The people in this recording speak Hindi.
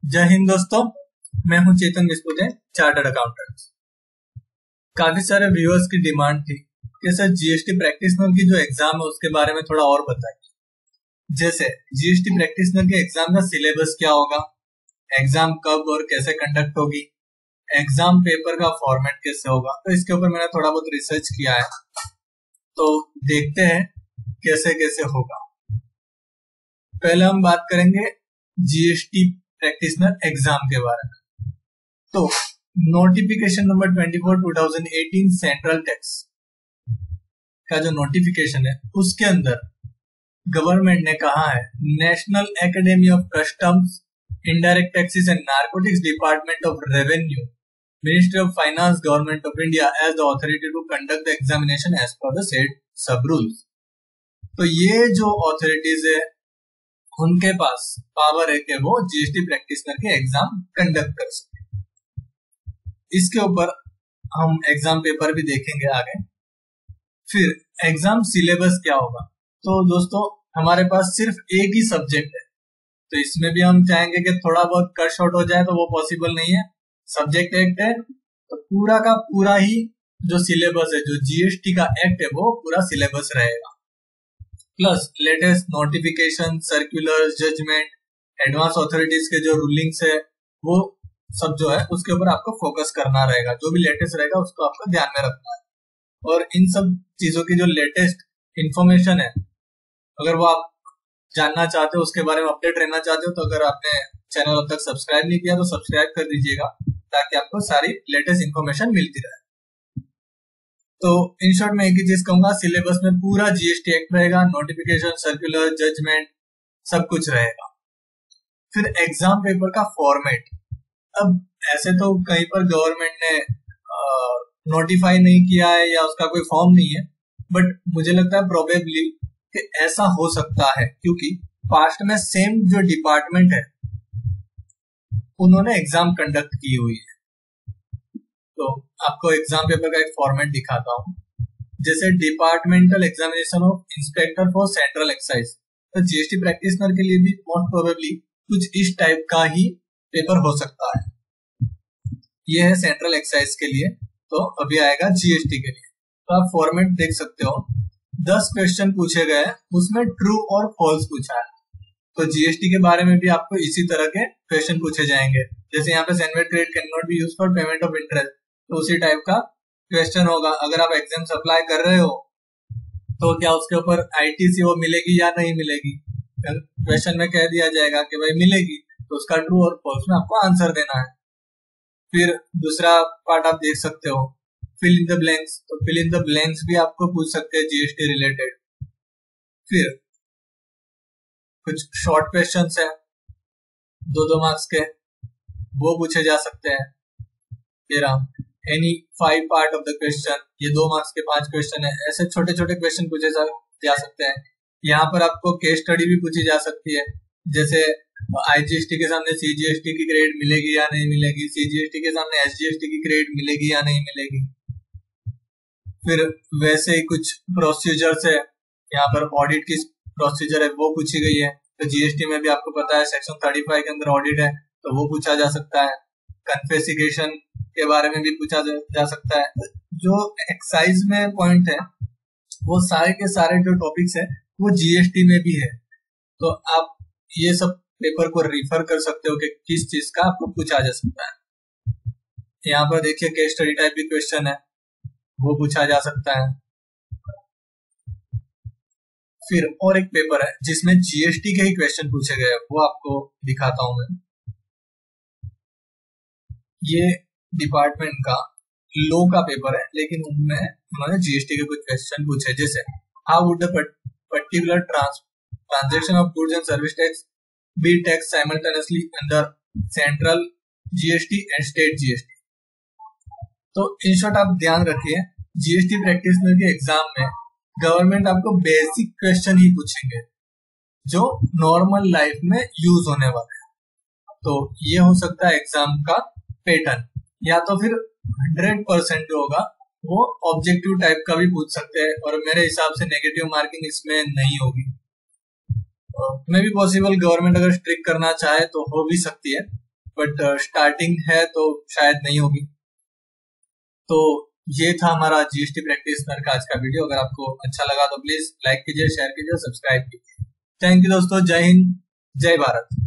जय हिंद दोस्तों, मैं हूं चेतन विस्पुते, चार्टर्ड अकाउंटेंट। काफी सारे व्यूअर्स की डिमांड थी कि सर जीएसटी प्रैक्टिशनर की जो एग्जाम है उसके बारे में थोड़ा और बताइए। जैसे जीएसटी प्रैक्टिशनर के एग्जाम का सिलेबस क्या होगा, एग्जाम कब और कैसे कंडक्ट होगी, एग्जाम पेपर का फॉर्मेट कैसे होगा। तो इसके ऊपर मैंने थोड़ा बहुत रिसर्च किया है, तो देखते हैं कैसे कैसे होगा। पहले हम बात करेंगे जीएसटी प्रैक्टिशनर एग्जाम के बारे में। तो नोटिफिकेशन नंबर 24/2018 सेंट्रल टैक्स का जो नोटिफिकेशन है उसके अंदर गवर्नमेंट ने कहा है National Academy of Customs, Indirect Taxes and Narcotics Department of Revenue, Ministry of Finance, Government of India as the authority to conduct the examination as per the said sub rules. तो ये जो अथॉरिटीज है उनके पास पावर है कि वो जीएसटी प्रैक्टिशनर के एग्जाम कंडक्ट कर सकते। इसके ऊपर हम एग्जाम पेपर भी देखेंगे आगे। फिर एग्जाम सिलेबस क्या होगा। तो दोस्तों हमारे पास सिर्फ एक ही सब्जेक्ट है, तो इसमें भी हम चाहेंगे कि थोड़ा बहुत कट शॉर्ट हो जाए, तो वो पॉसिबल नहीं है। सब्जेक्ट एक्ट है तो पूरा का पूरा ही जो सिलेबस है, जो जीएसटी का एक्ट है, वो पूरा सिलेबस रहेगा। Plus latest notification, circular, judgement, advance authorities के जो रूलिंग्स है वो सब जो है उसके ऊपर आपको फोकस करना रहेगा। जो भी लेटेस्ट रहेगा उसको आपको ध्यान में रखना है। और इन सब चीजों की जो लेटेस्ट इंफॉर्मेशन है, अगर वो आप जानना चाहते हो, उसके बारे में अपडेट रहना चाहते हो, तो अगर आपने चैनल अब तक सब्सक्राइब नहीं किया तो सब्सक्राइब कर दीजिएगा, ताकि आपको सारी लेटेस्ट इंफॉर्मेशन मिलती रहे। तो इन शॉर्ट में एक ही चीज कहूंगा, सिलेबस में पूरा जीएसटी एक्ट रहेगा, नोटिफिकेशन, सर्कुलर, जजमेंट सब कुछ रहेगा। फिर एग्जाम पेपर का फॉर्मेट। अब ऐसे तो कहीं पर गवर्नमेंट ने नोटिफाई नहीं किया है या उसका कोई फॉर्म नहीं है, बट मुझे लगता है प्रोबेबली कि ऐसा हो सकता है, क्योंकि पास्ट में सेम जो डिपार्टमेंट है उन्होंने एग्जाम कंडक्ट की हुई है। तो आपको एग्जाम पेपर का एक फॉर्मेट दिखाता हूँ। जैसे departmental examination of inspector for central excise, तो जीएसटी प्रैक्टिशनर के लिए भी मोस्ट प्रोबेबली कुछ इस टाइप का ही पेपर हो सकता है। ये है सेंट्रल एक्साइज के लिए, तो अभी आएगा जीएसटी के लिए। तो आप फॉर्मेट देख सकते हो, 10 क्वेश्चन पूछे गए, उसमें ट्रू और फॉल्स पूछा है। तो जीएसटी के बारे में भी आपको इसी तरह के क्वेश्चन पूछे जाएंगे। जैसे यहाँ पे CENVAT credit can not be used for payment of interest, तो उसी टाइप का क्वेश्चन होगा। अगर आप एग्जाम अप्लाई कर रहे हो तो क्या उसके ऊपर आईटीसी वो मिलेगी या नहीं मिलेगी, क्वेश्चन में कह दिया जाएगा कि भाई मिलेगी, तो उसका ट्रू और फॉल्स में आपको आंसर देना है। फिर दूसरा पार्ट आप देख सकते हो, फिल इन द ब्लैंक्स। तो फिल इन द ब्लैंक्स भी आपको पूछ सकते हैं जीएसटी रिलेटेड। फिर कुछ शॉर्ट क्वेश्चंस है 2-2 मार्क्स के, वो पूछे जा सकते हैं। फिर हम any 5 part of the question, ये 2 मार्क्स के 5 क्वेश्चन है। ऐसे छोटे छोटे क्वेश्चन पूछे जा सकते हैं। यहाँ पर आपको केस स्टडी भी पूछी जा सकती है, जैसे आईजीएसटी के सामने सीजीएसटी की ग्रेड मिलेगी या नहीं मिलेगी, सीजीएसटी के सामने एसजीएसटी की ग्रेड मिलेगी या नहीं मिलेगी। फिर वैसे ही कुछ प्रोसीजर्स है, यहाँ पर ऑडिट की प्रोसीजर है वो पूछी गई है। तो जीएसटी में भी आपको पता है सेक्शन 35 के अंदर ऑडिट है, तो वो पूछा जा सकता है। कन्फेसिगेशन के बारे में भी पूछा जा सकता है। जो एक्साइज में पॉइंट है वो सारे के सारे जो टॉपिक्स है वो जीएसटी में भी है। तो आप ये सब पेपर को रिफर कर सकते हो कि किस चीज का आपको पूछा जा सकता है। यहाँ पर देखिए केस स्टडी टाइप भी क्वेश्चन है, वो पूछा जा सकता है। फिर और एक पेपर है जिसमें जीएसटी के ही क्वेश्चन पूछे गए हैं, वो आपको दिखाता हूं मैं। ये डिपार्टमेंट का लॉ का पेपर है, लेकिन उनमें उन्होंने जीएसटी के कुछ क्वेश्चन पूछे। जैसे how would the particular transaction of goods and service tax B tax simultaneously under central GST and state GST. तो इन शॉर्ट आप ध्यान रखिए, जीएसटी प्रैक्टिशनर के एग्जाम में गवर्नमेंट आपको बेसिक क्वेश्चन ही पूछेंगे जो नॉर्मल लाइफ में यूज होने वाले हैं। तो ये हो सकता है एग्जाम का पैटर्न, या तो फिर 100% जो होगा वो ऑब्जेक्टिव टाइप का भी पूछ सकते हैं, और मेरे हिसाब से नेगेटिव मार्किंग इसमें नहीं होगी। मे भी पॉसिबल गवर्नमेंट अगर स्ट्रिक्ट करना चाहे तो हो भी सकती है, बट स्टार्टिंग है तो शायद नहीं होगी। तो ये था हमारा जीएसटी प्रैक्टिशनर का आज का वीडियो। अगर आपको अच्छा लगा तो प्लीज लाइक कीजिए, शेयर कीजिए, सब्सक्राइब कीजिए। थैंक यू दोस्तों, जय हिंद, जय भारत।